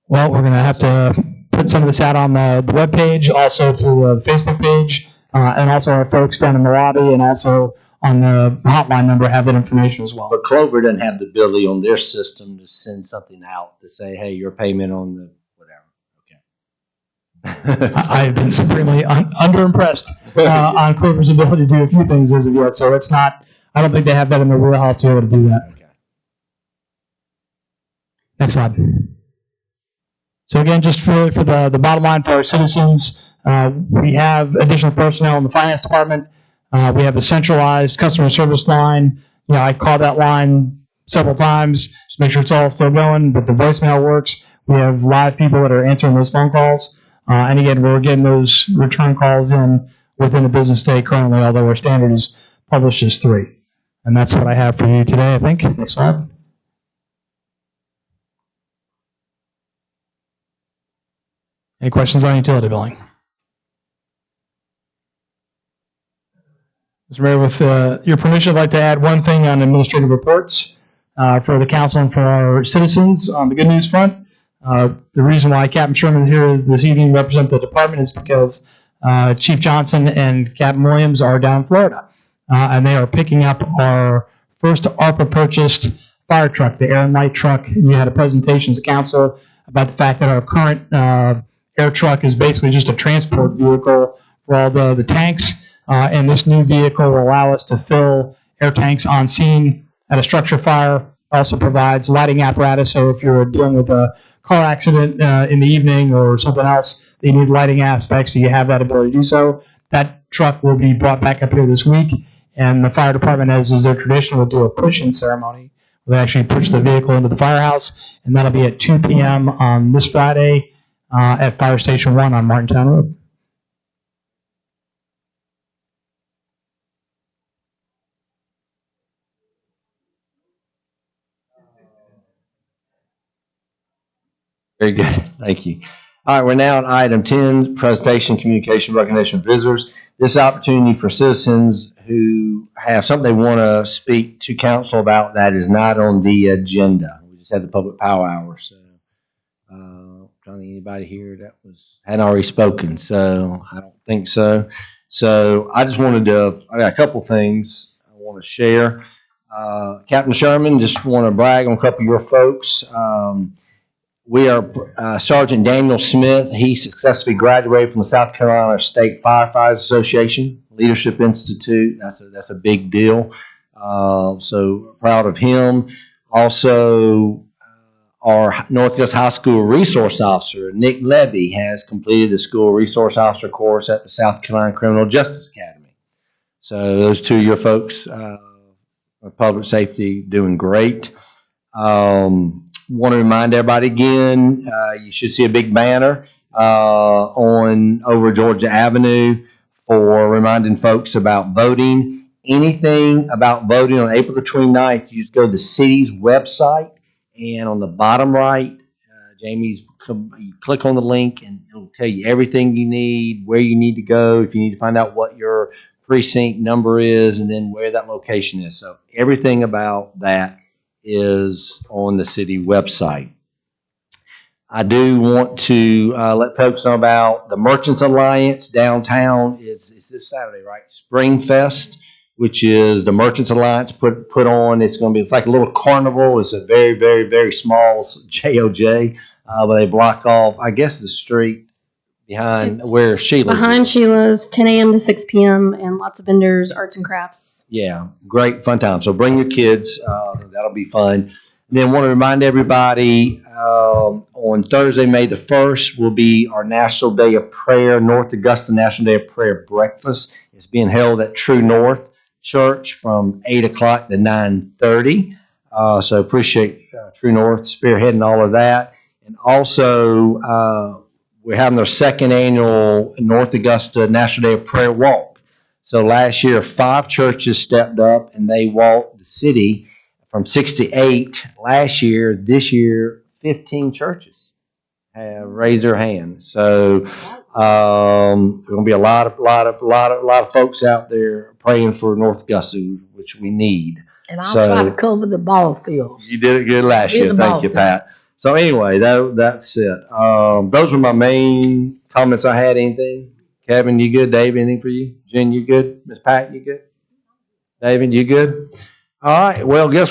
Well, we're going to have to put some of this out on the webpage, also through the Facebook page, and also our folks down in the lobby, and also on the hotline number have that information as well. But Clover doesn't have the ability on their system to send something out to say, hey, your payment on the whatever. Okay. I have been supremely underimpressed on Clover's ability to do a few things as of yet, so it's not, I don't think they have that in their wheelhouse to be able to do that. Okay. Next slide. So again, just for the bottom line for our citizens, we have additional personnel in the finance department. We have a centralized customer service line. You know, I called that line several times to make sure it's all still going, but the voicemail works. We have live people that are answering those phone calls. And again, we're getting those return calls in within the business day currently, although our standard is published as 3. And that's what I have for you today, I think. Next slide. Any questions on utility billing? Mr. Mayor, with your permission, I'd like to add one thing on administrative reports for the council and for our citizens on the good news front. The reason why Captain Sherman is here this evening to represent the department is because Chief Johnson and Captain Williams are down in Florida, and they are picking up our first ARPA purchased fire truck, the air and light truck. You had a presentation as council about the fact that our current air truck is basically just a transport vehicle for all the tanks. And this new vehicle will allow us to fill air tanks on scene at a structure fire. Also provides lighting apparatus, so if you're dealing with a car accident in the evening or something else, you need lighting aspects, so you have that ability to do so. That truck will be brought back up here this week, and the fire department, as is their tradition, will do a push-in ceremony. They actually push the vehicle into the firehouse, and that'll be at 2 p.m. on this Friday at Fire Station 1 on Martintown Road. Very good. Thank you. All right, we're now on item 10, presentation, communication, recognition of visitors. This opportunity for citizens who have something they want to speak to council about that is not on the agenda. We just had the public power hour, so I don't think anybody here that hadn't already spoken, so I don't think so. So I just wanted to, I got a couple things I want to share. Captain Sherman, just want to brag on a couple of your folks. We are Sergeant Daniel Smith. He successfully graduated from the South Carolina State Firefighters Association Leadership Institute. That's a big deal. So proud of him. Also, our North Augusta High School resource officer, Nick Levy, has completed the school resource officer course at the South Carolina Criminal Justice Academy. So those two of your folks, public safety, doing great. Want to remind everybody again, you should see a big banner on over Georgia Avenue for reminding folks about voting. Anything about voting on April the 29th, you just go to the city's website, and on the bottom right, you click on the link and it'll tell you everything you need, where you need to go, if you need to find out what your precinct number is, and then where that location is. So everything about that is on the city website. I do want to let folks know about the Merchants Alliance downtown. It's this Saturday, right? Spring Fest, which is the Merchants Alliance put on. It's like a little carnival. It's a very, very, very small JOJ, but they block off, I guess, the street behind where Sheila's behind is. Sheila's, 10 a.m. to 6 p.m. and lots of vendors, arts and crafts. Yeah, great fun time. So bring your kids. That'll be fun. And then want to remind everybody on Thursday, May the 1st, will be our National Day of Prayer, North Augusta National Day of Prayer breakfast. It's being held at True North Church from 8 o'clock to 9:30. So appreciate True North spearheading all of that. And also, we're having our second annual North Augusta National Day of Prayer walk. So last year, 5 churches stepped up and they walked the city from 6 to 8 last year. This year, 15 churches have raised their hand. So there's going to be a lot of folks out there praying for North Augusta, which we need. And I'll try to cover the ball fields. You did it good last year. Thank you, Pat. So anyway, that's it. Those were my main comments I had. Anything? Kevin, you good? Dave, anything for you? Jen, you good? Miss Pat, you good? David, you good? All right. Well, guess